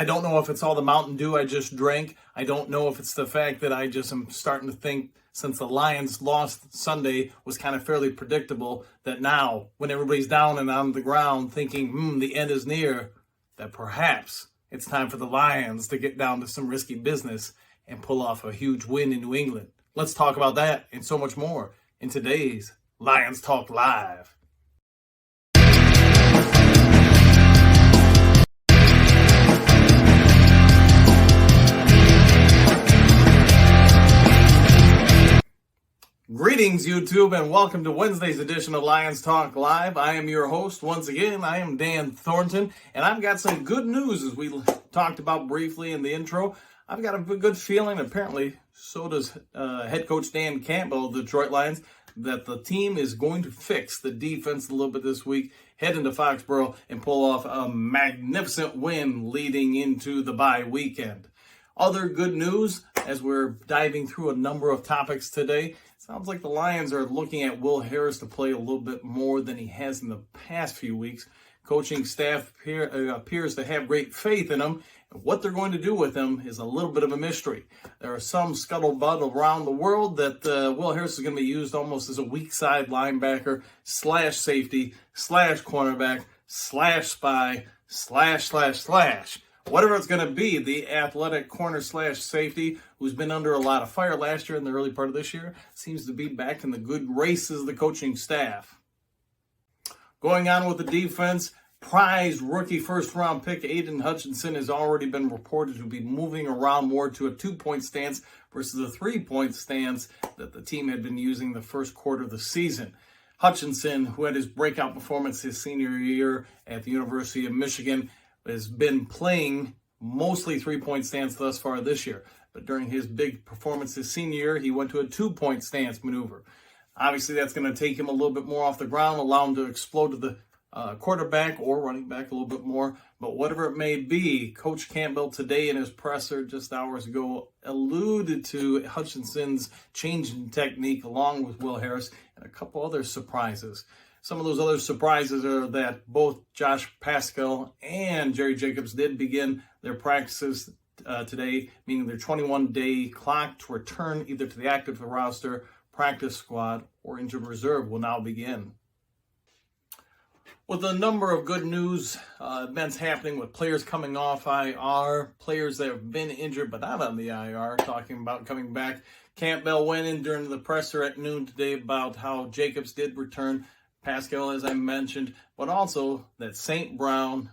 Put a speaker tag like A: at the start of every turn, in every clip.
A: I don't know if it's all the Mountain Dew I just drank. I don't know if it's the fact that I just am starting to think, since the Lions lost Sunday was kind of fairly predictable, that now when everybody's down and on the ground thinking, the end is near, that perhaps it's time for the Lions to get down to some risky business and pull off a huge win in New England. Let's talk about that and so much more in today's Lions Talk Live. Greetings, YouTube, and welcome to Wednesday's edition of Lions Talk Live. I am your host. Once again, I am Dan Thornton, and I've got some good news, as we talked about briefly in the intro. I've got a good feeling, apparently, so does head coach Dan Campbell of the Detroit Lions, that the team is going to fix the defense a little bit this week, head into Foxborough, and pull off a magnificent win leading into the bye weekend. Other good news, as we're diving through a number of topics today, sounds like the Lions are looking at Will Harris to play a little bit more than he has in the past few weeks. Coaching staff appears to have great faith in him. And what they're going to do with him is a little bit of a mystery. There are some scuttlebutt around the world that Will Harris is going to be used almost as a weak side linebacker / safety / cornerback / spy / whatever it's going to be. The athletic corner / safety, who's been under a lot of fire last year and the early part of this year, seems to be back in the good graces of the coaching staff. Going on with the defense, prized rookie first-round pick Aiden Hutchinson has already been reported to be moving around more to a 2-point stance versus a 3-point stance that the team had been using the first quarter of the season. Hutchinson, who had his breakout performance his senior year at the University of Michigan, has been playing mostly 3-point stance thus far this year. But during his big performance his senior year, he went to a 2-point stance maneuver. Obviously, that's going to take him a little bit more off the ground, allow him to explode to the quarterback or running back a little bit more. But whatever it may be, Coach Campbell today in his presser just hours ago alluded to Hutchinson's change in technique along with Will Harris and a couple other surprises. Some of those other surprises are that both Josh Pascal and Jerry Jacobs did begin their practices today, meaning their 21-day clock to return either to the active roster, practice squad, or injured reserve will now begin. With a number of good news events happening with players coming off IR, players that have been injured but not on the IR, talking about coming back. Campbell went in during the presser at noon today about how Jacobs did return, Pascal, as I mentioned, but also that St. Brown,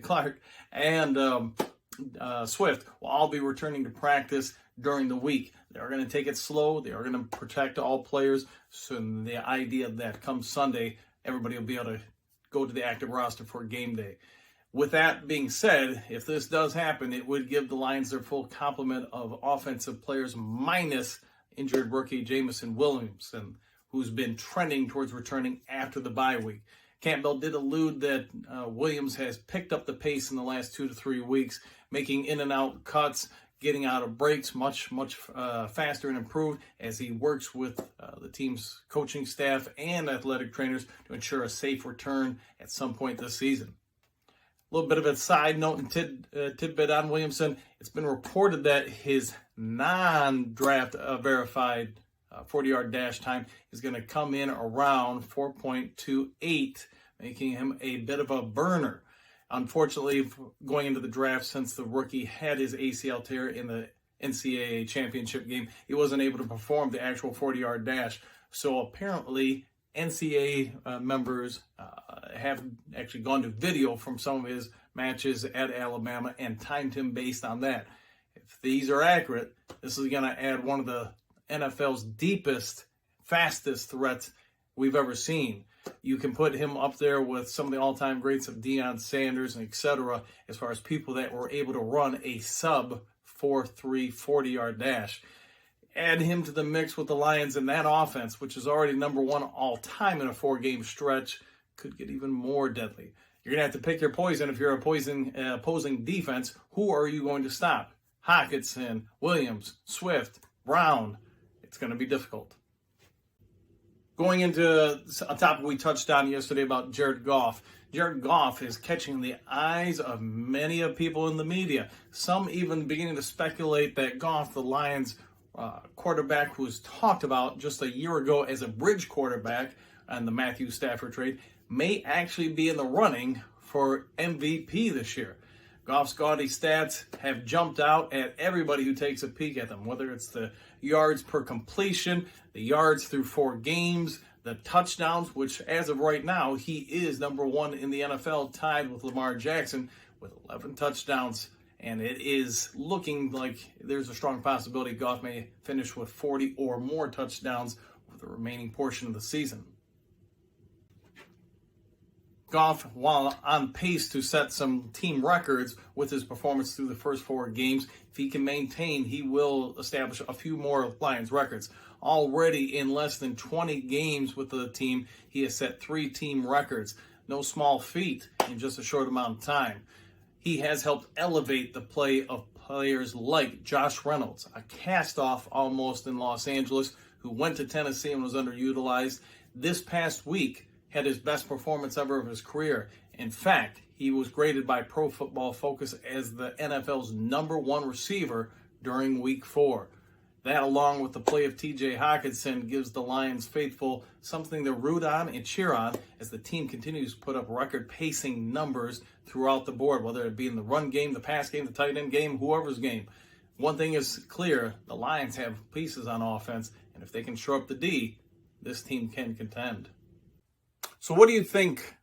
A: Clark, and Swift will all be returning to practice during the week. They're going to take it slow. They are going to protect all players. So the idea that come Sunday, everybody will be able to go to the active roster for game day. With that being said, if this does happen, it would give the Lions their full complement of offensive players minus injured rookie Jamison Williamson, who's been trending towards returning after the bye week. Campbell did allude that Williams has picked up the pace in the last 2 to 3 weeks, making in and out cuts, getting out of breaks much faster and improved as he works with the team's coaching staff and athletic trainers to ensure a safe return at some point this season. A little bit of a side note and tidbit on Williamson. It's been reported that his non-draft verified 40-yard dash time is going to come in around 4.28, making him a bit of a burner. Unfortunately, going into the draft, since the rookie had his ACL tear in the NCAA championship game, he wasn't able to perform the actual 40-yard dash. So apparently, NCAA members have actually gone to video from some of his matches at Alabama and timed him based on that. If these are accurate, this is going to add one of the NFL's deepest, fastest threats we've ever seen. You can put him up there with some of the all-time greats of Deion Sanders and etc. as far as people that were able to run a sub 4.3 40-yard dash. Add him to the mix with the Lions in that offense, which is already number one all-time in a 4-game stretch, could get even more deadly. You're going to have to pick your poison if you're opposing defense. Who are you going to stop? Hockenson, Williams, Swift, Brown. It's going to be difficult. Going into a topic we touched on yesterday about Jared Goff. Jared Goff is catching the eyes of many of people in the media. Some even beginning to speculate that Goff, the Lions quarterback who was talked about just a year ago as a bridge quarterback on the Matthew Stafford trade, may actually be in the running for MVP this year. Goff's gaudy stats have jumped out at everybody who takes a peek at them, whether it's the yards per completion, the yards through 4 games, the touchdowns, which as of right now, he is number 1 in the NFL, tied with Lamar Jackson with 11 touchdowns. And it is looking like there's a strong possibility Goff may finish with 40 or more touchdowns for the remaining portion of the season. Goff, while on pace to set some team records with his performance through the first 4 games, if he can maintain, he will establish a few more Lions records. Already in less than 20 games with the team, he has set 3 team records. No small feat in just a short amount of time. He has helped elevate the play of players like Josh Reynolds, a cast-off almost in Los Angeles, who went to Tennessee and was underutilized. This past week, had his best performance ever of his career. In fact, he was graded by Pro Football Focus as the NFL's #1 receiver during Week 4. That, along with the play of T.J. Hockenson, gives the Lions faithful something to root on and cheer on as the team continues to put up record-pacing numbers throughout the board, whether it be in the run game, the pass game, the tight end game, whoever's game. One thing is clear, the Lions have pieces on offense, and if they can shore up the D, this team can contend. So what do you think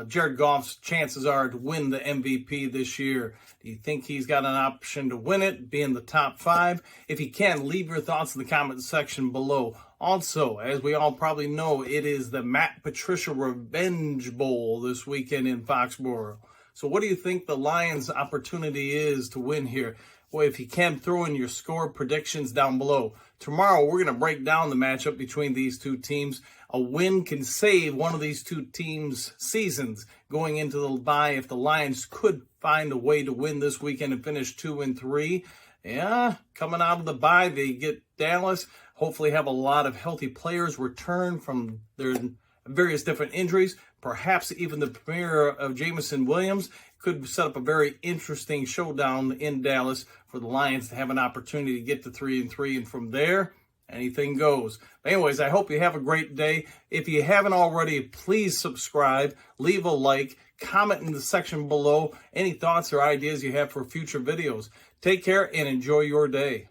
A: Jared Goff's chances are to win the MVP this year? Do you think he's got an option to win it, be in the top 5? If you can, leave your thoughts in the comment section below. Also, as we all probably know, it is the Matt Patricia Revenge Bowl this weekend in Foxborough. So what do you think the Lions' opportunity is to win here? Well, if you can, throw in your score predictions down below. Tomorrow, we're going to break down the matchup between these two teams. A win can save one of these two teams' seasons going into the bye if the Lions could find a way to win this weekend and finish 2-3. Yeah, coming out of the bye, they get Dallas. Hopefully have a lot of healthy players return from their various different injuries. Perhaps even the premiere of Jameson Williams could set up a very interesting showdown in Dallas for the Lions to have an opportunity to get to 3-3, and from there, anything goes. But anyways, I hope you have a great day. If you haven't already, please subscribe, leave a like, comment in the section below any thoughts or ideas you have for future videos. Take care and enjoy your day.